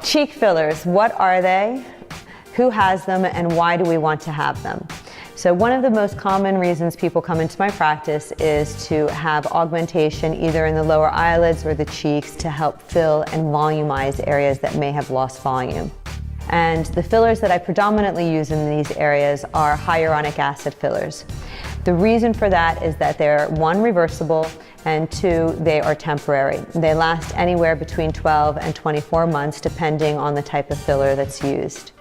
Cheek fillers, what are they? Who has them, and why do we want to have them? So one of the most common reasons people come into my practice is to have augmentation either in the lower eyelids or the cheeks to help fill and volumize areas that may have lost volume. And the fillers that I predominantly use in these areas are hyaluronic acid fillers. The reason for that is that they're, one, reversible, and two, they are temporary. They last anywhere between 12 and 24 months depending on the type of filler that's used.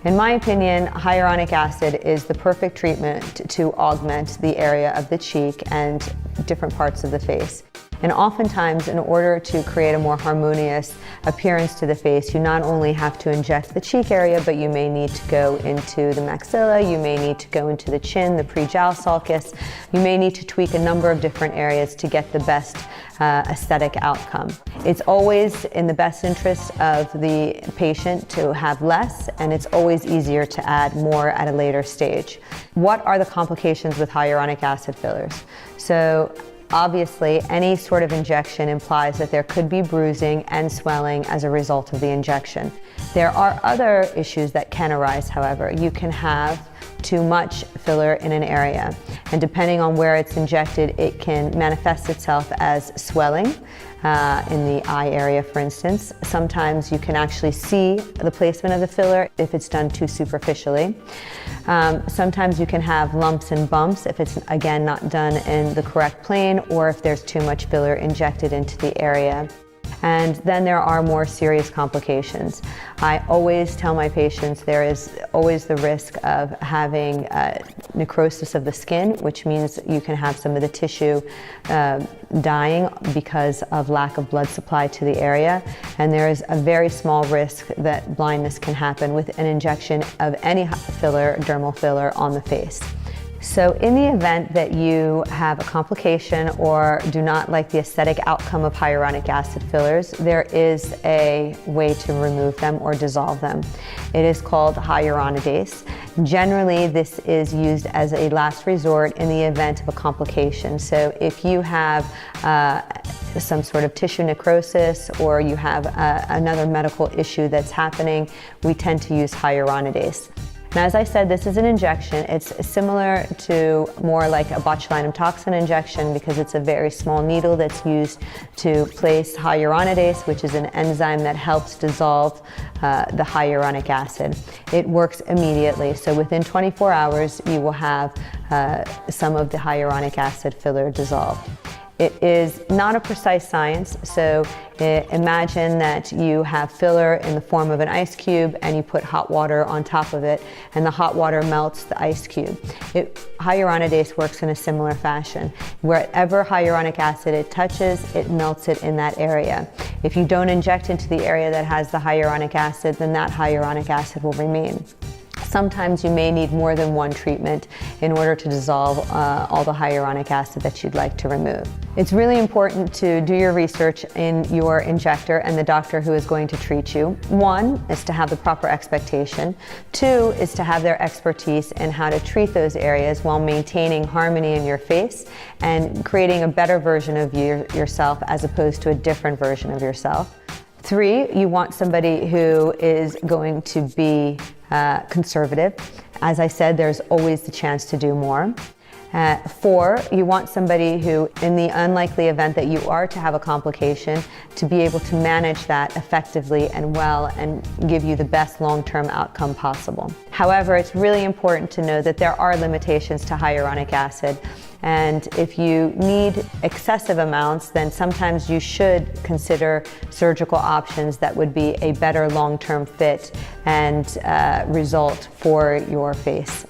In my opinion, hyaluronic acid is the perfect treatment to augment the area of the cheek and different parts of the face. And oftentimes, in order to create a more harmonious appearance to the face, you not only have to inject the cheek area, but you may need to go into the maxilla, you may need to go into the chin, the pre-jowl sulcus. You may need to tweak a number of different areas to get the best aesthetic outcome. It's always in the best interest of the patient to have less, and it's always easier to add more at a later stage. What are the complications with hyaluronic acid fillers? So obviously, any sort of injection implies that there could be bruising and swelling as a result of the injection. There are other issues that can arise, however. You can have too much filler in an area, and depending on where it's injected, it can manifest itself as swelling in the eye area, for instance. Sometimes you can actually see the placement of the filler if it's done too superficially. Sometimes you can have lumps and bumps if it's, again, not done in the correct plane, or if there's too much filler injected into the area. And then there are more serious complications. I always tell my patients there is always the risk of having necrosis of the skin, which means you can have some of the tissue dying because of lack of blood supply to the area. And there is a very small risk that blindness can happen with an injection of any filler, dermal filler, on the face. So in the event that you have a complication or do not like the aesthetic outcome of hyaluronic acid fillers, there is a way to remove them or dissolve them. It is called hyaluronidase. Generally, this is used as a last resort in the event of a complication. So if you have some sort of tissue necrosis or you have another medical issue that's happening, we tend to use hyaluronidase. Now, as I said, this is an injection. It's similar to more like a botulinum toxin injection because it's a very small needle that's used to place hyaluronidase, which is an enzyme that helps dissolve the hyaluronic acid. It works immediately, so within 24 hours, you will have some of the hyaluronic acid filler dissolved. It is not a precise science, so imagine that you have filler in the form of an ice cube and you put hot water on top of it, and the hot water melts the ice cube. Hyaluronidase works in a similar fashion. Wherever hyaluronic acid it touches, it melts it in that area. If you don't inject into the area that has the hyaluronic acid, then that hyaluronic acid will remain. Sometimes you may need more than one treatment in order to dissolve all the hyaluronic acid that you'd like to remove. It's really important to do your research in your injector and the doctor who is going to treat you. One is to have the proper expectation. Two is to have their expertise in how to treat those areas while maintaining harmony in your face and creating a better version of yourself as opposed to a different version of yourself. Three, you want somebody who is going to be conservative. As I said, there's always the chance to do more. Four, you want somebody who, in the unlikely event that you are to have a complication, to be able to manage that effectively and well and give you the best long-term outcome possible. However, it's really important to know that there are limitations to hyaluronic acid. And if you need excessive amounts, then sometimes you should consider surgical options that would be a better long-term fit and result for your face.